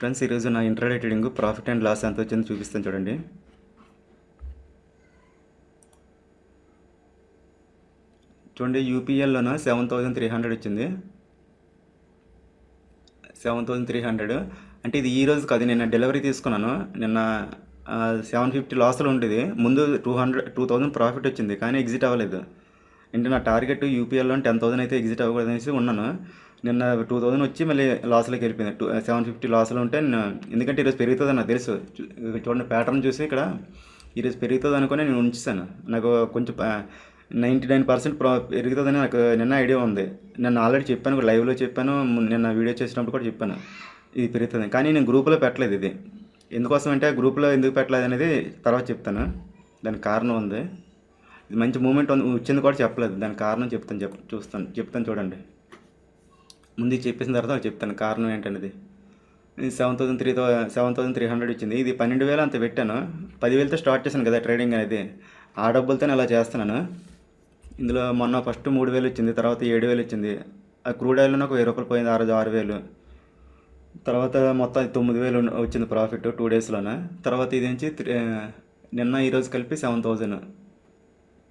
Friends, ఈరోజు నా intraday trading profit and loss ఎంత వచ్చిందో చూపిస్తాను చూడండి. చూడండి, యూపీఎల్లోన 7300 వచ్చింది. 7300 అంటే ఇది ఈ రోజు కాదు, నిన్న డెలివరీ తీసుకున్నాను. నిన్న 750 లాస్లో ఉండేది. ముందు 2000 ప్రాఫిట్ వచ్చింది, కానీ ఎగ్జిట్ అవ్వలేదు. అంటే నా టార్గెట్ యూపీఎల్లో 10,000 అయితే ఎగ్జిట్ అవ్వకూడదు అనేసి ఉన్నాను. నిన్న 2000 వచ్చి మళ్ళీ లాస్లోకి వెళ్ళిపోయింది. 750 లాస్లో ఉంటే ఎందుకంటే ఈరోజు పెరుగుతుంది నాకు తెలుసు. చూడండి, ప్యాటర్న్ చూసి ఇక్కడ ఈరోజు పెరుగుతుంది అనుకుని నేను ఉంచాను. నాకు కొంచెం 99% పెరుగుతుందని నాకు నిన్న ఐడియా ఉంది. నిన్న ఆల్రెడీ చెప్పాను, లైవ్లో చెప్పాను, నిన్న వీడియో చేసినప్పుడు కూడా చెప్పాను ఇది పెరుగుతుంది. కానీ నేను గ్రూప్లో పెట్టలేదు. ఇది ఎందుకోసం అంటే గ్రూప్లో ఎందుకు పెట్టలేదు అనేది తర్వాత చెప్తాను. దానికి కారణం ఉంది. ఇది మంచి మూమెంట్ వచ్చింది కూడా చెప్పలేదు. దానికి కారణం చెప్తాను చూడండి. ముందు చెప్పేసిన తర్వాత చెప్తాను కారణం ఏంటనేది. 7,300 వచ్చింది. ఇది 12,000 అంత పెట్టాను. 10,000తో స్టార్ట్ చేశాను కదా ట్రేడింగ్ అనేది. ఆ డబ్బులతోనే అలా చేస్తున్నాను. ఇందులో మొన్న ఫస్ట్ 3,000 వచ్చింది, తర్వాత 7,000 వచ్చింది. ఆ క్రూడ్ ఆయిల్లో నాకు 1000 రూపాయలు పోయింది. ఆ రోజు 6,000. తర్వాత మొత్తం 9,000 వచ్చింది ప్రాఫిట్ 2 డేస్లోనే. తర్వాత ఇది నుంచి నిన్న ఈరోజు కలిపి 7,000.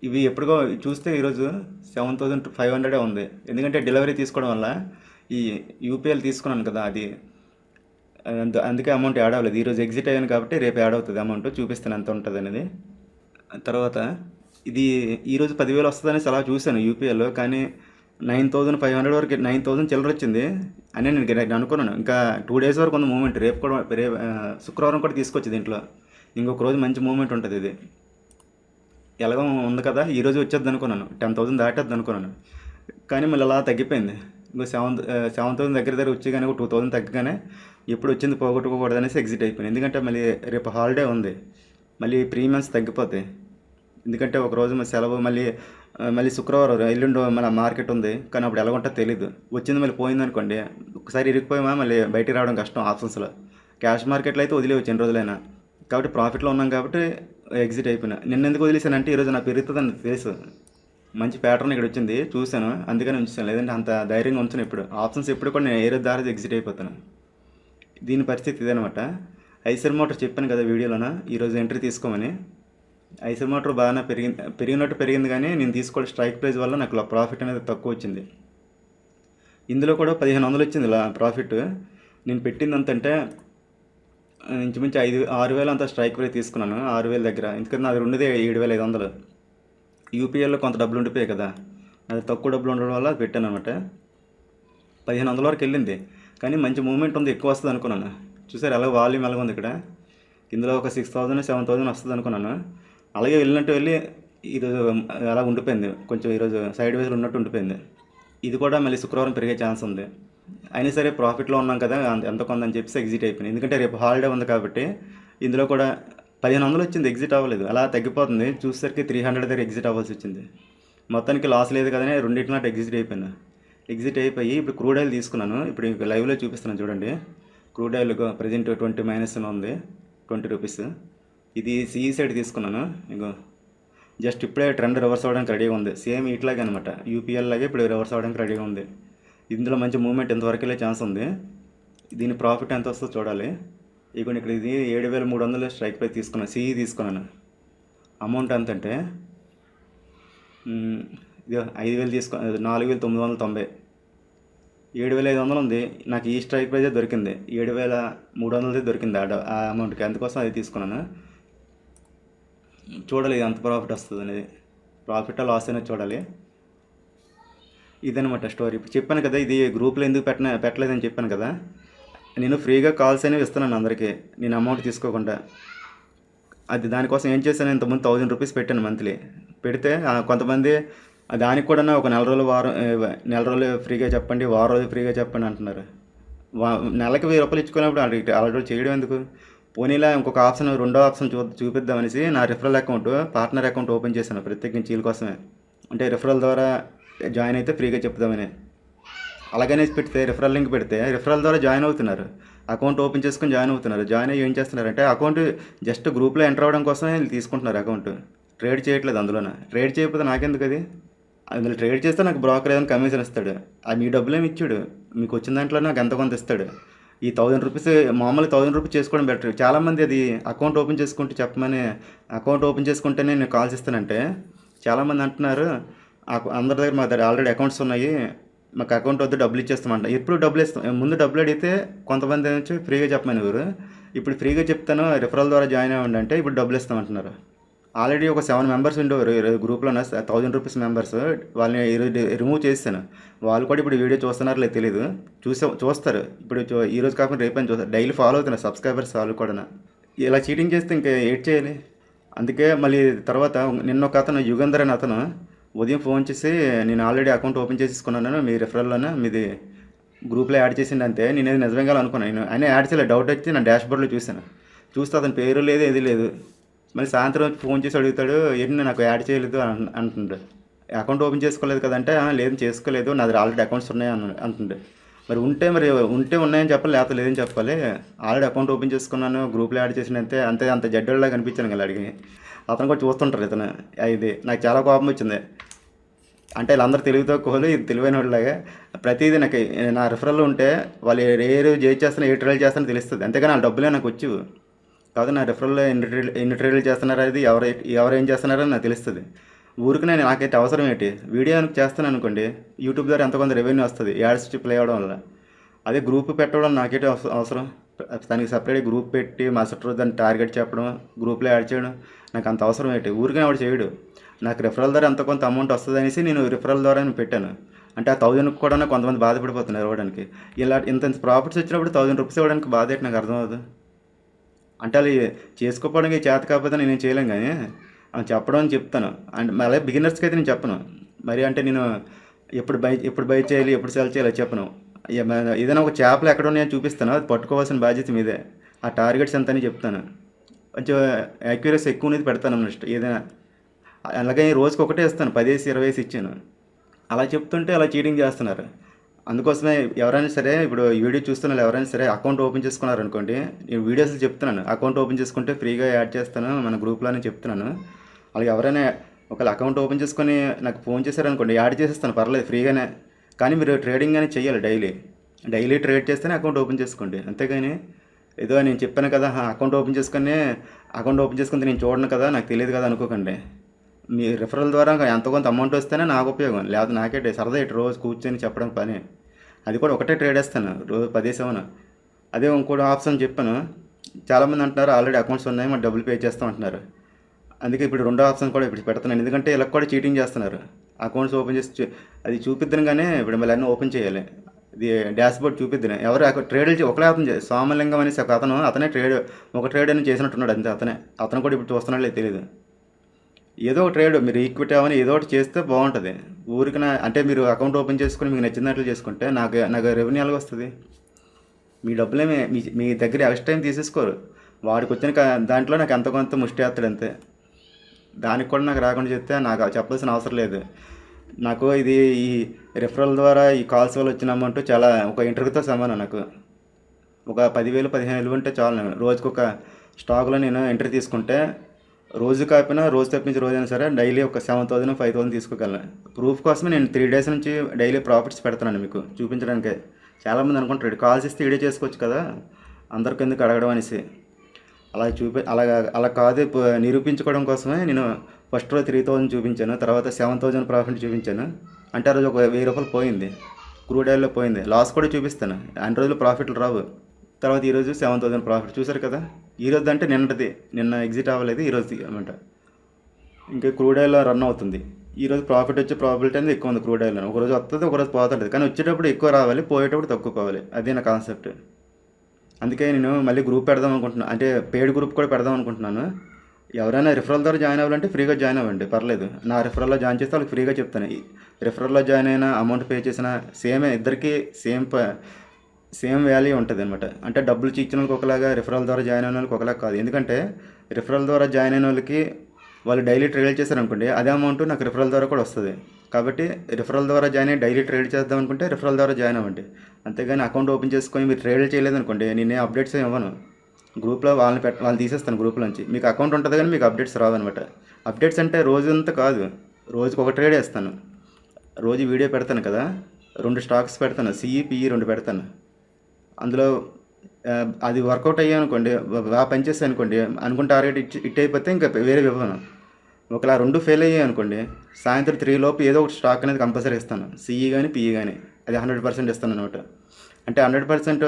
ఇవి ఎప్పుడుగో చూస్తే ఈరోజు 7,500 ఉంది. ఎందుకంటే డెలివరీ తీసుకోవడం వల్ల ఈ యూపీఎల్ తీసుకున్నాను కదా, అది అందుకే అమౌంట్ యాడ్ అవ్వలేదు. ఈరోజు ఎగ్జిట్ అయ్యాను కాబట్టి రేపు యాడ్ అవుతుంది అమౌంట్. చూపిస్తాను ఎంత ఉంటుంది అనేది. తర్వాత ఇది ఈరోజు 10,000 వస్తుందని అలా చూశాను యూపీఎల్లో, కానీ 9,500 వరకు 9,000 చిల్లర వచ్చింది అని నేను అనుకున్నాను. ఇంకా 2 డేస్ వరకు ఉంది మూమెంట్. రేపు కూడా శుక్రవారం కూడా తీసుకొచ్చి దీంట్లో ఇంకొక రోజు మంచి మూమెంట్ ఉంటుంది. ఇది ఎలాగో ఉంది కదా, ఈరోజు వచ్చేది అనుకున్నాను. 10,000 దాటేద్ది అనుకున్నాను, కానీ మళ్ళీ అలా తగ్గిపోయింది. ఇంకో 7,000 దగ్గర వచ్చి కానీ 2,000 తగ్గగానే ఎప్పుడు వచ్చింది పోగొట్టుకోకూడదు అనేసి ఎగ్జిట్ అయిపోయింది. ఎందుకంటే మళ్ళీ రేపు హాలిడే ఉంది, మళ్ళీ ప్రీమియమ్స్ తగ్గిపోతాయి. ఎందుకంటే ఒకరోజు సెలవు, మళ్ళీ శుక్రవారం ఎల్లుండి మన మార్కెట్ ఉంది, కానీ అప్పుడు ఎలా ఉంటుందో తెలీదు. వచ్చింది మళ్ళీ పోయింది అనుకోండి, ఒకసారి ఇరిగిపోయామా మళ్ళీ బయటికి రావడం కష్టం. ఆప్షన్స్లో క్యాష్ మార్కెట్లో అయితే వదిలేవచ్చు ఎన్ని రోజులైనా. కాబట్టి ప్రాఫిట్లో ఉన్నాం కాబట్టి ఎగ్జిట్ అయిపోయినా. నిన్న ఎందుకు వదిలేసానంటే ఈరోజు నాకు పెరుగుతుందని తెలుసు. మంచి ప్యాటర్న్ ఇక్కడ వచ్చింది, చూశాను, అందుకని ఉంచాను. లేదంటే అంత ధైర్యంగా ఉంచాను. ఇప్పుడు ఆప్షన్స్ ఎప్పుడు కూడా నేను ఏ రోజు దారి ఎగ్జిట్ అయిపోతాను. దీని పరిస్థితి ఇదనమాట. ఐసర్ మోటార్ చెప్పాను కదా వీడియోలోన, ఈరోజు ఎంట్రీ తీసుకోమని. ఐసర్ మోటార్ బాగానే పెరిగింది, కానీ నేను తీసుకోవడం స్ట్రైక్ ప్రైస్ వల్ల నాకు ప్రాఫిట్ అనేది తక్కువ వచ్చింది. ఇందులో కూడా 1,500 వచ్చింది ఇలా ప్రాఫిట్. నేను పెట్టింది అంతంటే ఇంచుమించు 6,000 అంతా స్ట్రైక్ ప్రైస్ తీసుకున్నాను. 6,000 దగ్గర, ఎందుకంటే నాది ఉండేది 7,500. యూపీఎల్లో కొంత డబ్బులు ఉండిపోయాయి కదా, అది తక్కువ డబ్బులు ఉండడం వల్ల అది పెట్టాను అనమాట. 1,500 వరకు వెళ్ళింది, కానీ మంచి మూమెంట్ ఉంది, ఎక్కువ వస్తుంది అనుకున్నాను. చూసారు ఎలా వాల్యూమ్ ఎలాగ ఉంది ఇక్కడ. ఇందులో ఒక 6,000 7,000 వస్తుంది అనుకున్నాను. అలాగే వెళ్ళి ఈరోజు అలా ఉండిపోయింది. కొంచెం ఈరోజు సైడ్ వేస్లో ఉన్నట్టు ఉండిపోయింది. ఇది కూడా మళ్ళీ శుక్రవారం పెరిగే ఛాన్స్ ఉంది. అయినా సరే ప్రాఫిట్లో ఉన్నాం కదా, ఎంత కొందని చెప్పేసి ఎగ్జిట్ అయిపోయింది. ఎందుకంటే రేపు హాలిడే ఉంది కాబట్టి. ఇందులో కూడా 1,500 వచ్చింది, ఎగ్జిట్ అవ్వలేదు. అలా తగ్గిపోతుంది. చూసేసరికి 300 దగ్గర ఎగ్జిట్ అవ్వాల్సి వచ్చింది. మొత్తానికి లాస్ లేదు కదని రెండింటినాటి ఎగ్జిట్ అయిపోయినా. ఎగ్జిట్ అయిపోయి ఇప్పుడు క్రూడ్ ఆయిల్ తీసుకున్నాను. ఇప్పుడు ఇంక లైవ్లో చూపిస్తున్నాను చూడండి. క్రూడ్ ఆయిల్ ప్రజెంట్ 20 మైనస్ ఉంది, 20 రూపీస్. ఇది సిఈ సైడ్ తీసుకున్నాను. ఇంకో జస్ట్ ఇప్పుడే ట్రెండ్ రివర్స్ అవ్వడానికి రెడీగా ఉంది. సేమ్ ఇట్లాగే అనమాట, యూపీఎల్ లాగే ఇప్పుడు రివర్స్ అవ్వడానికి రెడీగా ఉంది. ఇందులో మంచి మూమెంట్ ఎంతవరకు వెళ్ళే ఛాన్స్ ఉంది. దీని ప్రాఫిట్ ఎంత వస్తుందో చూడాలి. ఇక్కడ ఇది 7,300 స్ట్రైక్ ప్రైస్ తీసుకున్నాను, సిఈ తీసుకున్నాను. అమౌంట్ ఎంత అంటే ఇది 5,000 తీసుకున్నాను, 4,990. 7,500 ఉంది. నాకు ఈ స్ట్రైక్ ప్రైజే దొరికింది, 7,300 దొరికింది ఆ అమౌంట్కి. అందుకోసం అది తీసుకున్నాను. చూడాలి ఇది ఎంత ప్రాఫిట్ వస్తుంది అనేది. ప్రాఫిట్ లాస్ అనేది చూడాలి. ఇదనమాట స్టోరీ. ఇప్పుడు చెప్పాను కదా, ఇది గ్రూప్లో ఎందుకు పెట్టలేదని చెప్పాను కదా. నేను ఫ్రీగా కాల్స్ అనేవి ఇస్తున్నాను అందరికీ, నేను అమౌంట్ తీసుకోకుండా. అది దానికోసం ఏం చేశాను, ఇంతకుముందు 1,000 రూపీస్ పెట్టాను మంత్లీ. పెడితే కొంతమంది దానికి కూడా ఒక నెల రోజులు ఫ్రీగా చెప్పండి, వారం రోజులు ఫ్రీగా చెప్పండి అంటున్నారు. నెలకి 1,000 రూపాయలు ఇచ్చుకున్నప్పుడు అలాంటి చేయడం ఎందుకు. పోనీలా ఇంకొక ఆప్షన్, రెండో ఆప్షన్ చూపిద్దామనేసి నా referral account, partner account open చేశాను ప్రత్యేకించి వీళ్ళ కోసమే. అంటే రిఫరల్ ద్వారా జాయిన్ అయితే ఫ్రీగా చెప్దామని. అలాగనే పెడితే రిఫరల్ లింక్ పెడితే రిఫరల్ ద్వారా జాయిన్ అవుతున్నారు. అకౌంట్ ఓపెన్ చేసుకుని జాయిన్ అవుతున్నారు. జాయిన్ అయ్యి ఏం చేస్తున్నారంటే అకౌంట్ జస్ట్ గ్రూప్లో ఎంటర్ అవ్వడం కోసమే వీళ్ళు తీసుకుంటున్నారు. అకౌంట్ ట్రేడ్ చేయట్లేదు. అందులోనే ట్రేడ్ చేయకపోతే నాకెందుకు అది. అందులో ట్రేడ్ చేస్తే నాకు బ్రోకర్ ఏదైనా కమిషన్ ఇస్తాడు. అది మీ డబ్బులేమి ఇచ్చాడు, మీకు వచ్చిన దాంట్లో నాకు ఎంత కొంత ఇస్తాడు. ఈ 1000 రూపీస్ మామూలుగా 1000 రూపీస్ చేసుకోవడం బెటర్. చాలామంది అది అకౌంట్ ఓపెన్ చేసుకుంటే చెప్పమని, అకౌంట్ ఓపెన్ చేసుకుంటేనే నేను కాల్స్ ఇస్తానంటే చాలామంది అంటున్నారు, అందరి దగ్గర మా దగ్గర ఆల్రెడీ అకౌంట్స్ ఉన్నాయి, మాకు అకౌంట్ వద్దు డబ్బులు ఇచ్చేస్తామంట. ఎప్పుడు డబ్బులు ఇస్తాం, ముందు డబ్బులు అడిగితే కొంతమంది నుంచి ఫ్రీగా చెప్పమని ఎవరు, ఇప్పుడు ఫ్రీగా చెప్తాను రిఫరల్ ద్వారా జాయిన్ అవ్వండి అంటే ఇప్పుడు డబ్బులు ఇస్తామంటున్నారు. ఆల్రెడీ ఒక 7 మెంబర్స్ ఉండేవారు గ్రూప్లో 1000 రూపీస్ మెంబర్స్, వాళ్ళని రిమూవ్ చేశాను. వాళ్ళు కూడా ఇప్పుడు వీడియో చూస్తున్నారో లేదు తెలియదు, చూస్తారు ఇప్పుడు. ఈరోజు కాకుండా రేపని చూస్తారు, డైలీ ఫాలో అవుతున్నారు సబ్స్క్రైబర్స్ వాళ్ళు కూడా. ఇలా చీటింగ్ చేస్తే ఇంకా ఏడ్ చేయాలి. అందుకే మళ్ళీ తర్వాత నిన్న ఒక అతను యుగంధర్ అని అతను ఉదయం ఫోన్ చేసి, నేను ఆల్రెడీ అకౌంట్ ఓపెన్ చేసేసుకున్నాను మీ రిఫరల్లోనే, మీది గ్రూప్లో యాడ్ చేసింది అంతే. నేను ఏది నిజంగా అనుకున్నాను, ఆయన యాడ్ చేయలేదు. డౌట్ వచ్చి నా డాష్బోర్డ్లో చూస్తే అతని పేరు లేదు, ఏది లేదు. మళ్ళీ సాయంత్రం ఫోన్ చేసి అడుగుతాడు, ఏంటి నాకు యాడ్ చేయలేదు అంటుండే. అకౌంట్ ఓపెన్ చేసుకోలేదు కదంటే, లేదు చేసుకోలేదు, నాది ఆల్రెడీ అకౌంట్స్ ఉన్నాయి అంటుండే. మరి ఉంటే ఉన్నాయని చెప్పాలి, లేకపోతే లేదని చెప్పాలి. ఆల్రెడీ అకౌంట్ ఓపెన్ చేసుకున్నాను, గ్రూప్లో యాడ్ చేసినంతే, అంత జడ్డోళ్ళగా కనిపించాను కదా అడిగి. అతను కూడా చూస్తుంటారు ఇతను. ఇది నాకు చాలా కోపం వచ్చింది. అంటే వీళ్ళందరూ తెలివితో కోలు, ఇది తెలివైన వాళ్ళలాగా ప్రతిదీ నాకు నా రిఫరల్లో ఉంటే వాళ్ళు ఏ రోజు చేస్తానో ఏ ట్రైల్ చేస్తానో తెలుస్తుంది. అంతేగాని ఆ డబ్బులే నాకు వచ్చి కాదు, నా రిఫరల్లో ఎన్ని ట్రైలు చేస్తున్నారో అది ఎవరేం చేస్తున్నారో నాకు తెలుస్తుంది. ఊరికి నాకైతే అవసరం ఏంటి, వీడియో చేస్తాను అనుకోండి, యూట్యూబ్ ద్వారా ఎంత కొంత రెవెన్యూ వస్తుంది యాడ్స్ ప్లే అవ్వడం వల్ల. అదే గ్రూప్ పెట్టడం నాకైతే అవసరం, దానికి సపరేట్ గ్రూప్ పెట్టి మరుసటి రోజు దాన్ని టార్గెట్ చెప్పడం, గ్రూప్లో యాడ్ చేయడం నాకు అంత అవసరం ఏంటి. ఊరికనే వాడు చేయడు. నాకు రిఫరల్ ద్వారా ఎంత కొంత అమౌంట్ వస్తుంది అనేసి నేను రిఫరల్ ద్వారా పెట్టాను. అంటే ఆ 1000 కూడా కొంతమంది బాధపడిపోతున్నారు ఇవ్వడానికి. ఇంత ప్రాఫిట్స్ వచ్చినప్పుడు 1000 రూపీస్ ఇవ్వడానికి బాధ ఏంటి నాకు అర్థమవుతుంది. అంటే అది చేసుకోవడానికి చేత కాకపోతే నేను చేయలేను, కానీ చెప్పడం అని చెప్తాను. అండ్ అలాగే బిగినర్స్కి అయితే నేను చెప్పను. మరి అంటే నేను ఎప్పుడు బై చేయాలి, ఎప్పుడు సెల్ చేయాలి చెప్పను. ఏదైనా ఒక చేపలు ఎక్కడ ఉన్నాయని చూపిస్తాను, అది పట్టుకోవాల్సిన బాధ్యత మీదే. ఆ టార్గెట్స్ ఎంత అని చెప్తాను, కొంచెం యాక్యురసీ ఎక్కువ అనేది పెడతాను నెక్స్ట్ ఏదైనా. అలాగే రోజుకి ఒకటే ఇస్తాను, 10-20 ఇచ్చాను. అలా చెప్తుంటే అలా చీటింగ్ చేస్తున్నారు. అందుకోసమే ఎవరైనా సరే, ఇప్పుడు వీడియో చూస్తున్న ఎవరైనా సరే అకౌంట్ ఓపెన్ చేసుకున్నారనుకోండి, నేను వీడియోస్లో చెప్తున్నాను అకౌంట్ ఓపెన్ చేసుకుంటే ఫ్రీగా యాడ్ చేస్తాను మన గ్రూప్లోనే చెప్తున్నాను. అలాగే ఎవరైనా ఒకవేళ అకౌంట్ ఓపెన్ చేసుకొని నాకు ఫోన్ చేశారనుకోండి, యాడ్ చేసేస్తాను పర్లేదు ఫ్రీగానే. కానీ మీరు ట్రేడింగ్ అనేది చేయాలి, డైలీ ట్రేడ్ చేస్తేనే అకౌంట్ ఓపెన్ చేసుకోండి. అంతేగాని ఏదో నేను చెప్పాను కదా అకౌంట్ ఓపెన్ చేసుకుంటే నేను చూడను కదా, నాకు తెలియదు కదా అనుకోకండి. మీ రిఫరల్ ద్వారా ఎంత కొంత అమౌంట్ వస్తేనే నాకు ఉపయోగం, లేకపోతే నాకే సరదా రోజు కూర్చొని చెప్పడం పని. అది కూడా ఒకటే ట్రేడ్ వేస్తాను రోజు 10-7. అదే ఇంకోటి ఆప్షన్ చెప్పాను, చాలామంది అంటున్నారు ఆల్రెడీ అకౌంట్స్ ఉన్నాయి మరి డబ్బులు పే చేస్తాం అంటున్నారు. అందుకే ఇప్పుడు రెండో ఆప్షన్ కూడా ఇప్పుడు పెడుతున్నాను, ఎందుకంటే ఇలా కూడా చీటింగ్ చేస్తున్నారు. అకౌంట్స్ ఓపెన్ చేసి అది చూపిద్దాను, కానీ ఇప్పుడు మళ్ళీ అన్నీ ఓపెన్ చేయాలి. ఇది డాష్బోర్డ్ చూపిద్దాను. ఎవరు ట్రేడ్లు ఒకలే అతను సోమలింగం అనేసి ఒక అతనే ఒక ట్రేడ్ అని చేసినట్టున్నాడు అంతే. అతను కూడా ఇప్పుడు చూస్తున్నాడు తెలియదు. ఏదో ఒక ట్రేడ్ మీరు ఈక్విటీ అవని ఏదో ఒకటి చేస్తే బాగుంటుంది. ఊరికి అంటే మీరు అకౌంట్ ఓపెన్ చేసుకుని మీకు నచ్చినట్లు చేసుకుంటే నాకు రెవెన్యూ ఎలాగ వస్తుంది. మీ డబ్బులేమే మీ దగ్గర ఎక్స్ట్రా టైం తీసేసుకోరు. వాడికి వచ్చిన దాంట్లో నాకు ఎంత కొంత ముష్టి వేస్తాడు అంతే. దానికి కూడా నాకు రాకుండా చెప్తే నాకు చెప్పాల్సిన అవసరం లేదు. నాకు ఇది ఈ రిఫరల్ ద్వారా ఈ కాల్స్ వల్ల వచ్చిన అమౌంట్ చాలా ఒక ఇంటర్వ్యూతో సమానం. నాకు ఒక 10,000-15,000 ఉంటే చాలు. రోజుకి ఒక స్టాక్లో నేను ఎంట్రీ తీసుకుంటే రోజు కాకపోయినా రోజు తప్పించి రోజైనా సరే డైలీ ఒక 7,000-5,000 తీసుకోగలను. ప్రూఫ్ కోసమే నేను 3 days నుంచి డైలీ ప్రాఫిట్స్ పెడుతున్నాను మీకు చూపించడానికి. చాలామంది అనుకుంటారు కాల్స్ ఇస్తే వీడియో చేసుకోవచ్చు కదా, అందరికి ఎందుకు అడగడం అనేసి. అలా కాదు, నిరూపించుకోవడం కోసమే నేను ఫస్ట్ రోజు 3,000 చూపించాను, తర్వాత 7,000 ప్రాఫిట్ చూపించాను. అంటే ఆ రోజు ఒక 1,000 రూపాయలు పోయింది, క్రూడ్ ఆయిల్లో పోయింది. లాస్ కూడా చూపిస్తాను, అన్ని రోజులు ప్రాఫిట్లు రావు. తర్వాత ఈరోజు 7,000 ప్రాఫిట్ చూసారు కదా. ఈరోజు అంటే నిన్న ఎగ్జిట్ అవ్వలేదు, ఈరోజు అనమాట. ఇంకా క్రూడ్ ఆయిల్లో రన్ అవుతుంది. ఈరోజు ప్రాఫిట్ వచ్చే ప్రాబిలిటీ అనేది ఎక్కువ ఉంది క్రూడ్ ఆయిల్లో. ఒకరోజు వస్తుంది, ఒకరోజు పోతుంటుంది. కానీ వచ్చేటప్పుడు ఎక్కువ రావాలి, పోయేటప్పుడు తక్కువ పోవాలి. అదే నా కాన్సెప్ట్. అందుకే నేను మళ్ళీ గ్రూప్ పెడదాం అనుకుంటున్నాను, అంటే పెయిడ్ గ్రూప్ కూడా పెడదాం అనుకుంటున్నాను. ఎవరైనా రిఫరల్ ద్వారా జాయిన్ అవ్వాలంటే ఫ్రీగా జాయిన్ అవ్వండి, పర్లేదు. నా రిఫరల్లో జాయిన్ చేస్తే వాళ్ళకి ఫ్రీగా చెప్తాను. రిఫరల్లో జాయిన్ అయినా అమౌంట్ పే చేసినా ఇద్దరికి సేమ్ వాల్యూ ఉంటుంది అనమాట. అంటే డబ్బులు ఇచ్చిన వాళ్ళకి ఒకలాగా, రిఫరల్ ద్వారా జాయిన్ అయిన వాళ్ళకి ఒకలాగా కాదు. ఎందుకంటే రిఫరల్ ద్వారా జాయిన్ అయిన వాళ్ళకి వాళ్ళు డైలీ ట్రేడ్ చేశారనుకోండి, అదే అమౌంట్ నాకు రిఫరల్ ద్వారా కూడా వస్తుంది. కాబట్టి రిఫరల్ ద్వారా జాయిన్ అయ్యి డైలీ ట్రేడ్ చేద్దాం అనుకుంటే రిఫరల్ ద్వారా జాయిన్ అవ్వండి. అంతేగాని అకౌంట్ ఓపెన్ చేసుకొని మీరు ట్రేడ్ చేయలేదనుకోండి, నేనే అప్డేట్స్ ఇవ్వను గ్రూప్లో. వాళ్ళు తీసేస్తాను గ్రూప్ నుంచి. మీకు అకౌంట్ ఉంటుంది కానీ మీకు అప్డేట్స్ రావన్నమాట. అప్డేట్స్ అంటే రోజంతా కాదు, రోజుకి ఒక ట్రేడ్ వేస్తాను. రోజు వీడియో పెడతాను కదా, 2 స్టాక్స్ పెడతాను, CE, PE 2 పెడతాను. అందులో అది వర్కౌట్ అయ్యాయి అనుకోండి, బాగా పనిచేస్తాయి అనుకోండి, అనుకున్న టార్గెట్ హిట్ అయిపోతే ఇంకా వేరే ఇవ్వను. ఒకవేళ 2 ఫెయిల్ అయ్యాయి అనుకోండి, సాయంత్రం 3 లోపు ఏదో ఒక స్టాక్ అనేది కంపల్సరీ ఇస్తాను. సిఈ కానీ పిఈ కానీ అది 100% ఇస్తాను అనమాట. అంటే 100%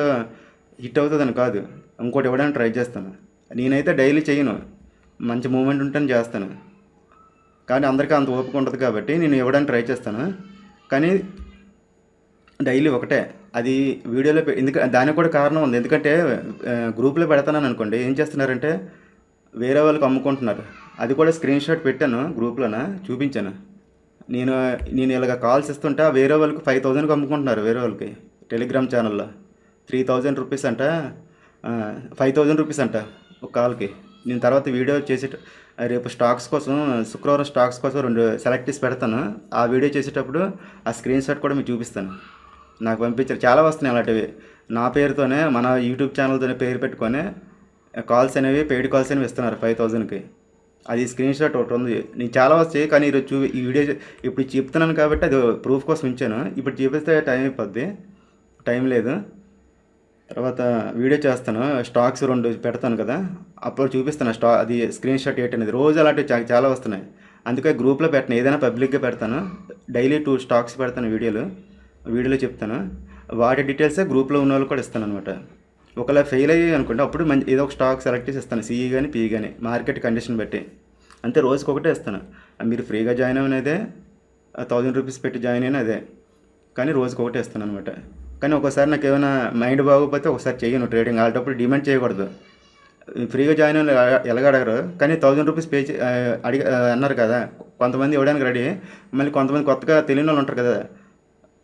హిట్ అవుతుందని కాదు, ఇంకోటి ఇవ్వడానికి ట్రై చేస్తాను. నేనైతే డైలీ చేయను, మంచి మూమెంట్ ఉంటేనే చేస్తాను. కానీ అందరికీ అంత ఓపిక ఉండదు కాబట్టి నేను ఇవ్వడానికి ట్రై చేస్తాను. కానీ డైలీ ఒకటే అది వీడియోలో దానికి కూడా కారణం ఉంది. ఎందుకంటే గ్రూప్లో పెడతానని అనుకోండి, ఏం చేస్తున్నారంటే వేరే వాళ్ళకి అమ్ముకుంటున్నారు. అది కూడా స్క్రీన్ షాట్ పెట్టాను, గ్రూప్లోన చూపించాను. నేను నేను ఇలాగ కాల్స్ ఇస్తుంటే వేరే వాళ్ళకి 5,000కి అమ్ముకుంటున్నారు. వేరే వాళ్ళకి టెలిగ్రామ్ ఛానల్లో 3,000 రూపీస్ అంట, 5,000 రూపీస్ అంట ఒక కాల్కి. నేను తర్వాత వీడియో రేపు స్టాక్స్ కోసం, శుక్రవారం స్టాక్స్ కోసం 2 సెలెక్ట్ చేసి పెడతాను. ఆ వీడియో చేసేటప్పుడు ఆ స్క్రీన్ షాట్ కూడా మీకు చూపిస్తాను. నాకు పంపించారు, చాలా వస్తున్నాయి అలాంటివి. నా పేరుతోనే, మన యూట్యూబ్ ఛానల్తోనే పేరు పెట్టుకొని కాల్స్ అనేవి, పెయిడ్ కాల్స్ అనేవి ఇస్తున్నారు 5,000కి. అది స్క్రీన్ షాట్ ఒకటి ఉంది. నేను చాలా వచ్చాయి, కానీ ఈరోజు ఈ వీడియో ఇప్పుడు చెప్తున్నాను కాబట్టి అది ప్రూఫ్ కోసం ఉంచాను. ఇప్పుడు చూపిస్తే టైం అయిపోద్ది, టైం లేదు. తర్వాత వీడియో చేస్తాను, స్టాక్స్ 2 పెడతాను కదా, అప్పుడు చూపిస్తాను అది స్క్రీన్ షాట్ ఏంటనేది. రోజు అలాంటివి చాలా వస్తున్నాయి. అందుకే గ్రూప్లో పెట్టను, ఏదైనా పబ్లిక్గా పెడతాను. డైలీ 2 స్టాక్స్ పెడతాను వీడియోలో చెప్తాను. వాటి డీటెయిల్సే గ్రూప్లో ఉన్న వాళ్ళు కూడా ఇస్తాను అనమాట. ఒకవేళ ఫెయిల్ అయ్యి అనుకుంటే అప్పుడు ఏదో ఒక స్టాక్ సెలెక్ట్ చేసి ఇస్తాను, సిఈ కానీ పిఈ కానీ, మార్కెట్ కండిషన్ బట్టి. అంతే, రోజుకి ఒకటే ఇస్తాను. మీరు ఫ్రీగా జాయిన్ అయినదే 1,000 రూపీస్ పెట్టి జాయిన్ అయినా అదే, కానీ రోజుకి ఒకటే ఇస్తాను అనమాట. కానీ ఒకసారి నాకు ఏమైనా మైండ్ బాగోకపోతే ఒకసారి చేయను ట్రేడింగ్. అలాంటప్పుడు డిమాండ్ చేయకూడదు. ఫ్రీగా జాయిన్ అయిన ఎలాగ అడగరు, కానీ 1,000 రూపీస్ అన్నారు కదా, కొంతమంది ఇవ్వడానికి రెడీ. మళ్ళీ కొంతమంది కొత్తగా తెలియని వాళ్ళు ఉంటారు కదా,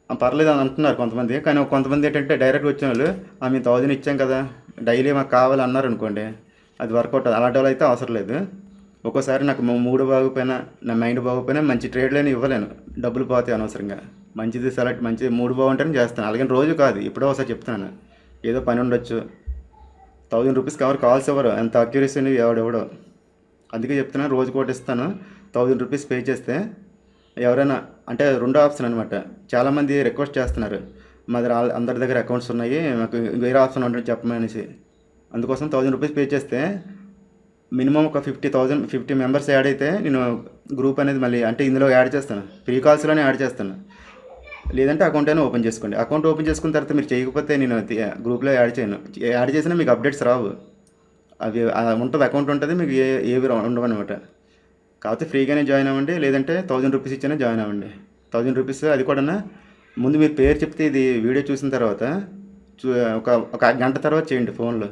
పర్లేదు అని అంటున్నారు కొంతమంది. కానీ కొంతమంది ఏంటంటే డైరెక్ట్గా వచ్చిన వాళ్ళు, మేము 1,000 ఇచ్చాం కదా, డైలీ మాకు కావాలి అన్నారు అనుకోండి, అది వర్కౌట్. అలాంటి వాళ్ళు అయితే అవసరం లేదు. ఒక్కోసారి నాకు మూడు బాగోపోయినా, నా మైండ్ బాగోపోయినా మంచి ట్రేడ్లని ఇవ్వలేను, డబ్బులు పోతాయి అనవసరంగా. మంచి మూడు బాగుంటేనే చేస్తాను. అలాగే రోజు కాదు, ఎప్పుడో ఒకసారి చెప్తున్నాను. ఏదో పని ఉండొచ్చు, 1,000 రూపీస్కి ఎవరు కాల్స్ ఎవరు, ఎంత అక్యూరసీ ఎవడెవడో. అందుకే చెప్తున్నాను, రోజు కోటి ఇస్తాను. 1,000 రూపీస్ పే చేస్తే ఎవరైనా, అంటే 2 ఆప్షన్ అనమాట. చాలామంది రిక్వెస్ట్ చేస్తున్నారు, మా దగ్గర అందరి దగ్గర అకౌంట్స్ ఉన్నాయి, మాకు వేరే ఆప్షన్ ఉంటుంది చెప్పమనేసి. అందుకోసం 1,000 రూపీస్ పే చేస్తే మినిమం ఒక 50 మెంబర్స్ యాడ్ అయితే నేను గ్రూప్ అనేది మళ్ళీ, అంటే ఇందులో యాడ్ చేస్తాను, ఫ్రీ కాల్స్లోనే యాడ్ చేస్తాను. లేదంటే అకౌంట్ అయినా ఓపెన్ చేసుకోండి. అకౌంట్ ఓపెన్ చేసుకున్న తర్వాత మీరు చేయకపోతే నేను గ్రూప్లో యాడ్ చేయను. యాడ్ చేసినా మీకు అప్డేట్స్ రావు. అవి ఉంటుంది, అకౌంట్ ఉంటుంది, మీకు ఏవి ఉండవన్నమాట. కాకపోతే ఫ్రీగానే జాయిన్ అవ్వండి, లేదంటే 1,000 రూపీస్ ఇచ్చినా జాయిన్ అవ్వండి. 1,000 రూపీస్ అది కూడా ముందు మీరు పేరు చెప్తే, ఇది వీడియో చూసిన తర్వాత ఒక గంట తర్వాత చేయండి ఫోన్లో.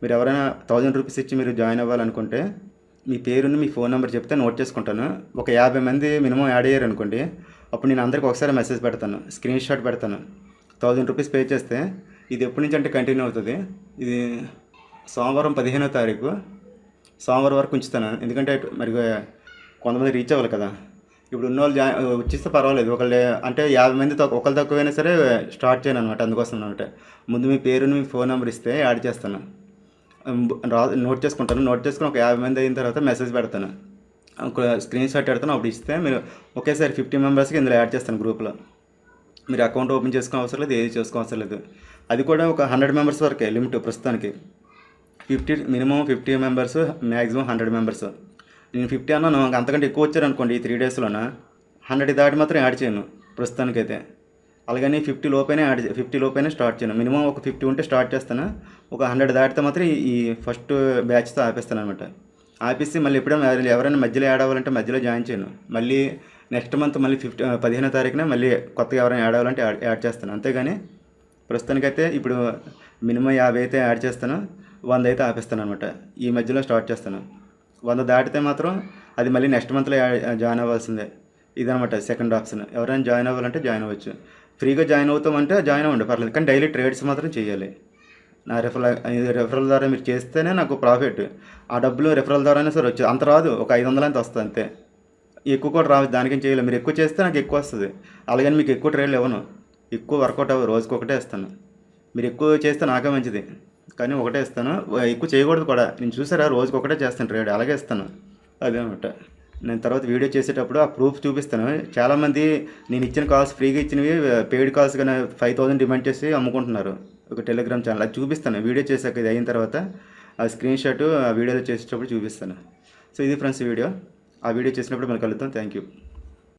మీరు ఎవరైనా 1,000 రూపీస్ ఇచ్చి మీరు జాయిన్ అవ్వాలనుకుంటే మీ పేరుని, మీ ఫోన్ నెంబర్ చెప్తే నోట్ చేసుకుంటాను. ఒక 50 మంది మినిమం యాడ్ అయ్యారు అనుకోండి, అప్పుడు నేను అందరికి ఒకసారి మెసేజ్ పెడతాను, స్క్రీన్ షాట్ పెడతాను. 1,000 రూపీస్ పే చేస్తే ఇది ఎప్పటి నుంచి అంటే కంటిన్యూ అవుతుంది. ఇది సోమవారం 15వ తారీఖు, సోమవారం వరకు ఉంచుతాను. ఎందుకంటే మరి కొంతమంది రీచ్ అవ్వాలి కదా. ఇప్పుడు ఉన్న వాళ్ళు వచ్చిస్తే పర్వాలేదు, ఒకళ్ళు అంటే 50 మంది ఒకళ్ళు తక్కువైనా సరే స్టార్ట్ చేయను అనమాట. అందుకోసం అనమాట ముందు మీ పేరుని, మీ ఫోన్ నెంబర్ ఇస్తే యాడ్ చేస్తాను, నోట్ చేసుకుంటాను. నోట్ చేసుకుని ఒక 50 మంది అయిన తర్వాత మెసేజ్ పెడతాను, ఒక స్క్రీన్ షాట్ పెడతాను. అప్పుడు ఇస్తే మీరు ఒకేసారి 50 మెంబర్స్కి ఇందులో యాడ్ చేస్తాను గ్రూప్లో. మీరు అకౌంట్ ఓపెన్ చేసుకో అవసరం లేదు, ఏది చేసుకో అవసరం లేదు. అది కూడా ఒక 100 మెంబర్స్ వరకే లిమిట్ ప్రస్తుతానికి. Minimum 50 members, maximum 100 members. నేను 50 అన్నాను, అంతకంటే ఎక్కువ వచ్చారనుకోండి ఈ 3 డేస్లోన 100 దాటి మాత్రం యాడ్ చేయను ప్రస్తుతానికైతే. అలాగని 50 లోపైనే స్టార్ట్ చేయను. మినిమం ఒక 50 ఉంటే స్టార్ట్ చేస్తాను. ఒక 100 దాటితే మాత్రం ఈ ఫస్ట్ బ్యాచ్తో ఆపేస్తాను అనమాట. ఆపేసి మళ్ళీ ఎప్పుడైనా ఎవరైనా మధ్యలో యాడ్ అవ్వాలంటే మధ్యలో జాయిన్ చేయను. మళ్ళీ నెక్స్ట్ మంత్ మళ్ళీ 15వ తారీఖున మళ్ళీ కొత్తగా ఎవరైనా యాడ్ అవ్వాలంటే యాడ్ చేస్తాను. అంతేగాని ప్రస్తుతానికైతే ఇప్పుడు మినిమం 50 అయితే యాడ్ చేస్తాను, 100 అయితే ఆపేస్తాను అనమాట. ఈ మధ్యలో స్టార్ట్ చేస్తాను. 100 దాటితే మాత్రం అది మళ్ళీ నెక్స్ట్ మంత్లో జాయిన్ అవ్వాల్సిందే. ఇదనమాట సెకండ్ ఆప్షన్. ఎవరైనా జాయిన్ అవ్వాలంటే జాయిన్ అవ్వచ్చు. ఫ్రీగా జాయిన్ అవుతామంటే జాయిన్ అవ్వండి, పర్లేదు. కానీ డైలీ ట్రేడ్స్ మాత్రం చేయాలి. నా రెఫరల్ ద్వారా మీరు చేస్తేనే నాకు ప్రాఫిట్. ఆ డబ్బులు రెఫరల్ ద్వారానే సరే వచ్చేది. అంత రాదు, ఒక 500 అంత వస్తుంది అంతే. ఎక్కువ కూడా రాదు, దానికేం చేయలేదు. మీరు ఎక్కువ చేస్తే నాకు ఎక్కువ వస్తుంది. అలాగని మీకు ఎక్కువ ట్రేడ్లు ఇవ్వను, ఎక్కువ వర్కౌట్ అవ్వదు. రోజుకి ఒకటే ఇస్తాను. మీరు ఎక్కువ చేస్తే నాకే మంచిది, కానీ ఒకటే ఇస్తాను. ఎక్కువ చేయకూడదు కూడా. నేను చూసారా, రోజుకి ఒకటే చేస్తాను ట్రేడ్, అలాగే ఇస్తాను. అదేనమాట. నేను తర్వాత వీడియో చేసేటప్పుడు ఆ ప్రూఫ్ చూపిస్తాను. చాలామంది నేను ఇచ్చిన కాల్స్, ఫ్రీగా ఇచ్చినవి పెయిడ్ కాల్స్ కానీ 5,000 డిమాండ్ చేసి అమ్ముకుంటున్నారు. ఒక టెలిగ్రామ్ ఛానల్, అది చూపిస్తాను వీడియో చేశాక, ఇది అయిన తర్వాత ఆ స్క్రీన్ షాట్ ఆ వీడియోలో చేసేటప్పుడు చూపిస్తాను. సో ఇది ఫ్రెండ్స్ వీడియో. ఆ వీడియో చేసినప్పుడు మనకు కలుద్దాం. Thank you.